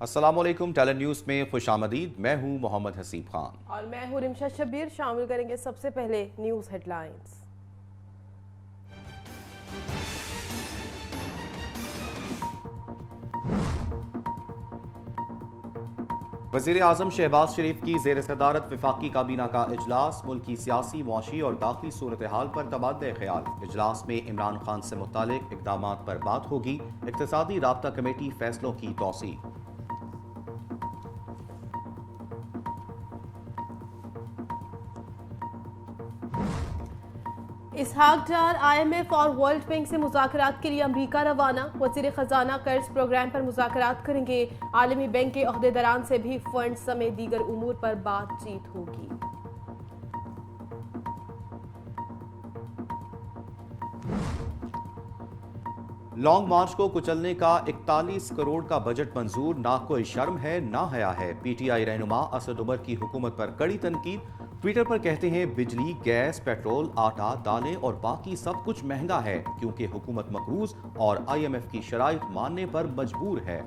السلام علیکم، talent news میں خوش آمدید۔ میں ہوں محمد حسیب خان اور میں ہوں رمشا شبیر۔ شامل کریں گے سب سے پہلے نیوز ہیڈ لائنز۔ وزیر اعظم شہباز شریف کی زیر صدارت وفاقی کابینہ کا اجلاس، ملکی سیاسی، معاشی اور داخلی صورتحال پر تبادلہ خیال۔ اجلاس میں عمران خان سے متعلق اقدامات پر بات ہوگی۔ اقتصادی رابطہ کمیٹی فیصلوں کی توسیع۔ Ishaq Dar I am F اور ورلڈ بینک سے مذاکرات کے لیے امریکہ روانہ۔ وزیر خزانہ قرض پروگرام پر مذاکرات کریں گے۔ عالمی بینک کے عہدیداران سے بھی فنڈ سمیت دیگر امور پر بات چیت ہوگی۔ لانگ مارچ کو کچلنے کا 41 کروڑ کا بجٹ منظور، نہ کوئی شرم ہے نہ حیا ہے۔ پی ٹی آئی رہنما اسد عمر کی حکومت پر کڑی تنقید۔ ٹویٹر پر کہتے ہیں بجلی، گیس، پیٹرول، آٹا، دالیں اور باقی سب کچھ مہنگا ہے کیونکہ حکومت مقروض اور آئی ایم ایف کی شرائط ماننے پر مجبور ہے۔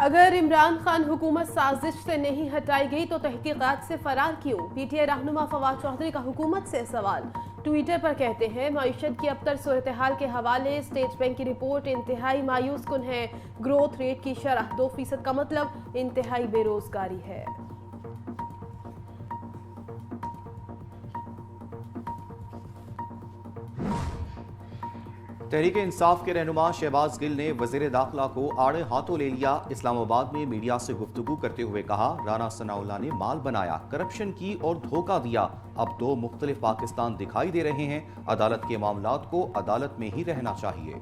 اگر عمران خان حکومت سازش سے نہیں ہٹائی گئی تو تحقیقات سے فرار کیوں؟ پی ٹی آئی رہنما فواد چودھری کا حکومت سے سوال۔ ٹویٹر پر کہتے ہیں معیشت کی ابتر صورتحال کے حوالے اسٹیٹ بینک کی رپورٹ انتہائی مایوس کن ہے۔ گروتھ ریٹ کی شرح 2% کا مطلب انتہائی بے روزگاری ہے۔ تحریک انصاف کے رہنما شہباز گل نے وزیر داخلہ کو آڑے ہاتھوں لے لیا۔ اسلام آباد میں میڈیا سے گفتگو کرتے ہوئے کہا رانا ثناء اللہ نے مال بنایا، کرپشن کی اور دھوکہ دیا۔ اب دو مختلف پاکستان دکھائی دے رہے ہیں۔ عدالت کے معاملات کو عدالت میں ہی رہنا چاہیے۔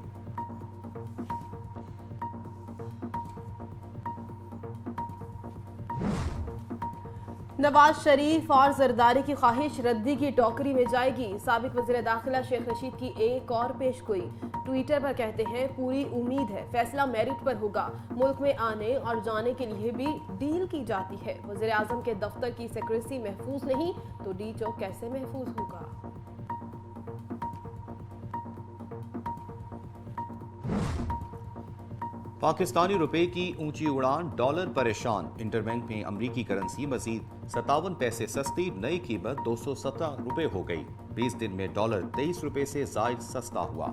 نواز شریف اور زرداری کی خواہش ردی کی ٹوکری میں جائے گی۔ سابق وزیر داخلہ شیخ رشید کی ایک اور پیش گوئی۔ ٹویٹر پر کہتے ہیں پوری امید ہے فیصلہ میرٹ پر ہوگا۔ ملک میں آنے اور جانے کے لیے بھی ڈیل کی جاتی ہے۔ وزیر اعظم کے دفتر کی سیکریسی محفوظ نہیں تو ڈی چوک کیسے محفوظ ہوگا؟ پاکستانی روپے کی اونچی اڑان، ڈالر پریشان۔ انٹر بینک میں امریکی کرنسی مزید 57 پیسے سستی، نئی قیمت 217 روپے ہو گئی۔ 20 دن میں ڈالر 23 روپے سے زائد سستا ہوا۔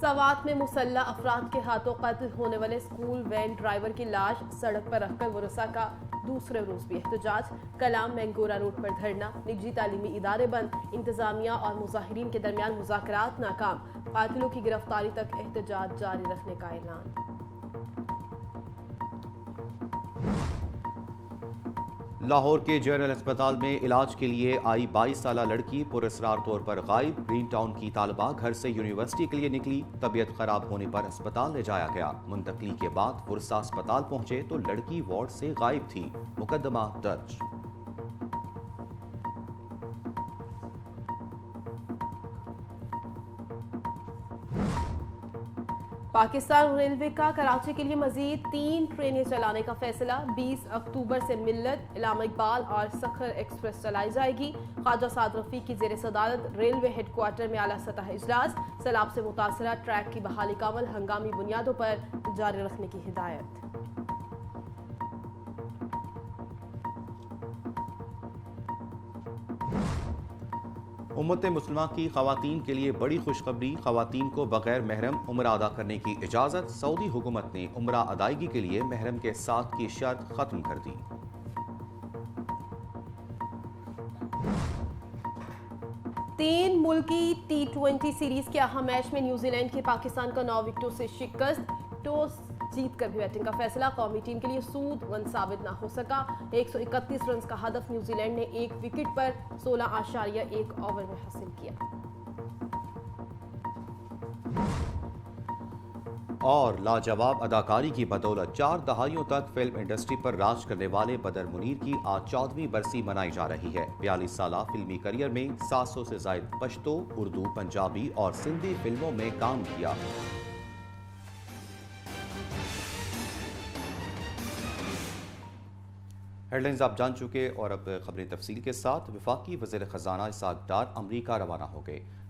سوات میں مسلح افراد کے ہاتھوں قتل ہونے والے اسکول وین ڈرائیور کی لاش سڑک پر رکھ کر ورثاء کا دوسرے روز بھی احتجاج۔ کلام مینگورہ روڈ پر دھرنا، نجی تعلیمی ادارے بند، انتظامیہ اور مظاہرین کے درمیان مذاکرات ناکام۔ قاتلوں کی گرفتاری تک احتجاج جاری رکھنے کا اعلان۔ لاہور کے جنرل اسپتال میں علاج کے لیے آئی 22 سالہ لڑکی پراسرار طور پر غائب۔ گرین ٹاؤن کی طالبہ گھر سے یونیورسٹی کے لیے نکلی، طبیعت خراب ہونے پر اسپتال لے جایا گیا۔ منتقلی کے بعد ورثاء اسپتال پہنچے تو لڑکی وارڈ سے غائب تھی۔ مقدمہ درج۔ پاکستان ریلوے کا کراچی کے لیے مزید 3 ٹرینیں چلانے کا فیصلہ۔ 20 اکتوبر سے ملت، علامہ اقبال اور سکھر ایکسپریس چلائی جائے گی۔ خواجہ سعد رفیق کی زیر صدارت ریلوے ہیڈ کوارٹر میں اعلیٰ سطح اجلاس۔ سیلاب سے متاثرہ ٹریک کی بحالی کا عمل ہنگامی بنیادوں پر جاری رکھنے کی ہدایت۔ امت مسلمہ کی خواتین کے لیے بڑی خوشخبری، خواتین کو بغیر محرم عمرہ ادا کرنے کی اجازت۔ سعودی حکومت نے عمرہ ادائیگی کے لیے محرم کے ساتھ کی شرط ختم کر دی۔ تین ملکی T20 سیریز کے اہم میچ میں نیوزی لینڈ کی پاکستان کو 9 وکٹوں سے شکست۔ ٹاس جیت کر بھی بیٹنگ کا فیصلہ قومی ٹیم کے لیے سود مند ثابت نہ ہو سکا۔ 131 رنز کا ہدف نیوزی لینڈ نے 1 وکٹ پر 16.1 اوور میں حاصل کیا۔ اور لاجواب اداکاری کی بدولت 4 دہائیوں تک فلم انڈسٹری پر راج کرنے والے بدر منیر کی آج 14ویں برسی منائی جا رہی ہے۔ 42 سالہ فلمی کیریئر میں 700 سے زائد پشتو، اردو، پنجابی اور سندھی فلموں میں کام کیا۔ ہیڈ لائنز آپ جان چکے اور اب خبریں تفصیل کے ساتھ۔ وفاقی وزیر خزانہ اسحاق ڈار امریکہ روانہ ہو گئے۔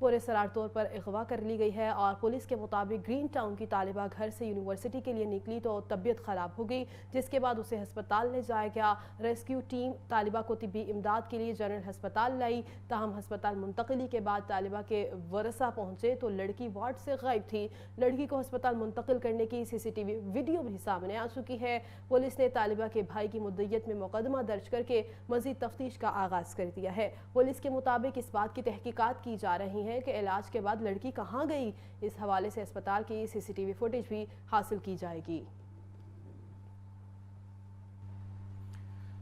پورے سرار طور پر اغوا کر لی گئی ہے اور پولیس کے مطابق گرین ٹاؤن کی طالبہ گھر سے یونیورسٹی کے لیے نکلی تو طبیعت خراب ہو گئی، جس کے بعد اسے ہسپتال لے جایا گیا۔ ریسکیو ٹیم طالبہ کو طبی امداد کے لیے جنرل ہسپتال لائی، تاہم ہسپتال منتقلی کے بعد طالبہ کے ورثاء پہنچے تو لڑکی وارڈ سے غائب تھی۔ لڑکی کو ہسپتال منتقل کرنے کی سی سی ٹی وی ویڈیو بھی سامنے آ چکی ہے۔ پولیس نے طالبہ کے بھائی کی مدعیت میں مقدمہ درج کر کے مزید تفتیش کا آغاز کر دیا ہے۔ پولیس کے مطابق اس بات کی تحقیقات کی جا رہی ہیں کہ علاج کے بعد لڑکی کہاں گئی، اس حوالے سے اسپتال کی سی سی ٹی وی فوٹیج بھی حاصل کی جائے گی۔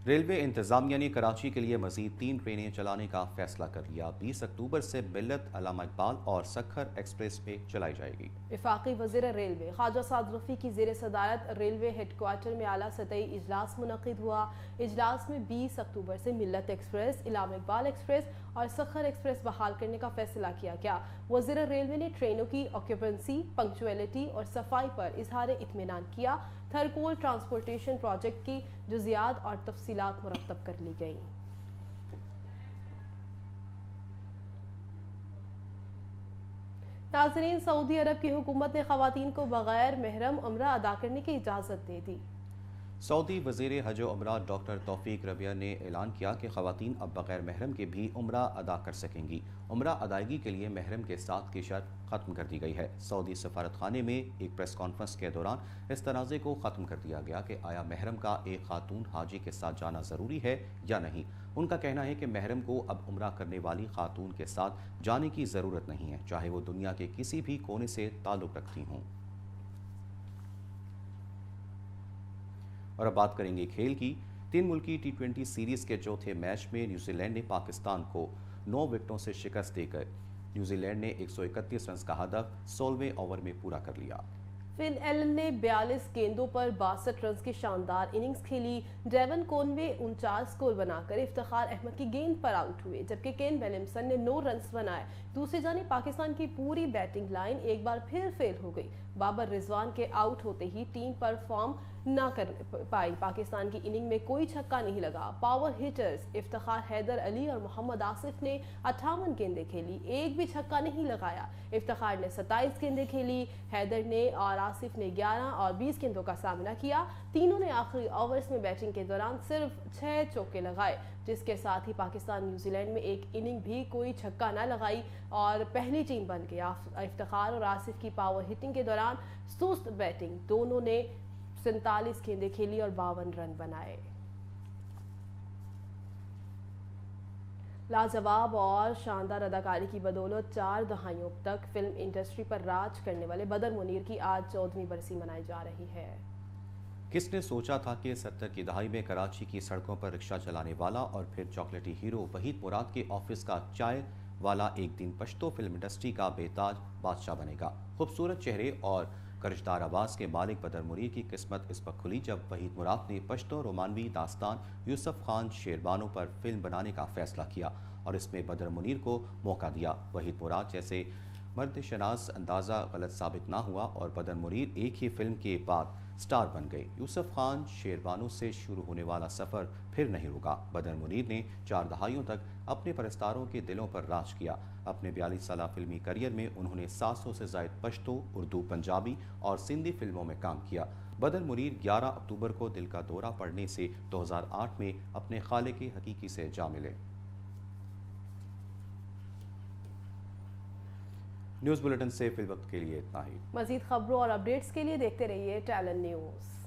ریلوے انتظامیہ نے کراچی کے لیے مزید 3 ٹرینیں چلانے کا فیصلہ کر لیا۔ 20 اکتوبر سے ملت، علامہ اقبال اور سکھر ایکسپریس پہ چلائی جائے گی۔ وفاقی وزیر ریلوے خواجہ سعد رفیع کی زیر صدارت ریلوے ہیڈ کوارٹر میں اعلیٰ سطحی اجلاس منعقد ہوا۔ اجلاس میں 20 اکتوبر سے ملت ایکسپریس، علامہ اقبال ایکسپریس اور سکھر ایکسپریس بحال کرنے کا فیصلہ کیا گیا۔ وزیر ریلوے نے ٹرینوں کی آکیوپنسی، پنکچویلٹی اور صفائی پر اظہار اطمینان کیا۔ تھرکول ٹرانسپورٹیشن پروجیکٹ کی جزیات اور تفصیلات مرتب کر لی گئیں۔ ناظرین، سعودی عرب کی حکومت نے خواتین کو بغیر محرم عمرہ ادا کرنے کی اجازت دے دی۔ سعودی وزیر حج و عمرہ ڈاکٹر توفیق ربیہ نے اعلان کیا کہ خواتین اب بغیر محرم کے بھی عمرہ ادا کر سکیں گی۔ عمرہ ادائیگی کے لیے محرم کے ساتھ کی شرط ختم کر دی گئی ہے۔ سعودی سفارت خانے میں ایک پریس کانفرنس کے دوران اس تنازع کو ختم کر دیا گیا کہ آیا محرم کا ایک خاتون حاجی کے ساتھ جانا ضروری ہے یا نہیں۔ ان کا کہنا ہے کہ محرم کو اب عمرہ کرنے والی خاتون کے ساتھ جانے کی ضرورت نہیں ہے، چاہے وہ دنیا کے کسی بھی کونے سے تعلق رکھتی ہوں۔ اور اب بات کریں گے کھیل کی۔ 3 ملکی T20 سیریز کے چوتھے میچ میں نیوزی لینڈ نے پاکستان کو 9 وکٹوں سے شکست دے کر نیوزی لینڈ نے 131 رنز کا ہدف 16ویں اوور میں پورا کر لیا۔ فن ایلن نے 42 گیندوں پر 62 رنز کی شاندار اننگز کھیلی۔ ڈیون کونوے 49 سکور بنا کر افتخار احمد کی گیند پر آؤٹ ہوئے، جبکہ کین ولیمسن نے 9 رنز بنائے۔ دوسری جانب پاکستان کی پوری بیٹنگ لائن ایک بار پھر فیل ہو گئی۔ بابر رضوان کے آؤٹ ہوتے ہی ٹیم پرفارم نہ کر پائی۔ پاکستان کی اننگ میں کوئی چھکا نہیں لگا۔ پاور ہٹرز افتخار حیدر علی اور محمد آصف نے 58 گیندیں کھیلی، ایک بھی چھکا نہیں لگایا۔ افتخار نے 27 گیندیں کھیلی، حیدر نے اور آصف نے 11 اور 20 گیندوں کا سامنا کیا۔ تینوں نے آخری اوورز میں بیٹنگ کے دوران صرف 6 چوکے لگائے، جس کے ساتھ ہی پاکستان نیوزی لینڈ میں ایک اننگ بھی کوئی چھکا نہ لگائی اور پہلی ٹیم بن گیا۔ افتخار اور آصف کی پاور ہٹنگ کے دوران سست بیٹنگ، دونوں نے 47 گیندیں کھیلی اور 52 رن بنائے۔ لاجواب اور شاندار اداکاری کی بدولت 4 دہائیوں تک فلم انڈسٹری پر راج کرنے والے بدر منیر کی آج 14ویں برسی منائی جا رہی ہے۔ کس نے سوچا تھا کہ 70 کی دہائی میں کراچی کی سڑکوں پر رکشہ چلانے والا اور پھر چاکلیٹی ہیرو وحید مراد کے آفس کا چائے والا ایک دن پشتو فلم انڈسٹری کا بے تاج بادشاہ بنے گا۔ خوبصورت چہرے اور کرشدار آواز کے مالک بدر منیر کی قسمت اس وقت کھلی جب وحید مراد نے پشتو رومانوی داستان یوسف خان شیربانو پر فلم بنانے کا فیصلہ کیا اور اس میں بدر منیر کو موقع دیا۔ وحید مراد جیسے مرد شناس اندازہ غلط ثابت نہ ہوا اور بدر منیر ایک ہی فلم کے بعد سٹار بن گئے۔ یوسف خان شیربانو سے شروع ہونے والا سفر پھر نہیں رکا۔ بدر منیر نے 4 دہائیوں تک اپنے پرستاروں کے دلوں پر راج کیا۔ اپنے 42 سالہ فلمی کیریئر میں انہوں نے 700 سے زائد پشتو، اردو، پنجابی اور سندھی فلموں میں کام کیا۔ بدر منیر 11 اکتوبر کو دل کا دورہ پڑنے سے 2008 میں اپنے خالق حقیقی سے جا ملے۔ نیوز بلیٹن سے فی الوقت کے لیے اتنا ہی۔ مزید خبروں اور اپڈیٹس کے لیے دیکھتے رہیے ٹیلن نیوز۔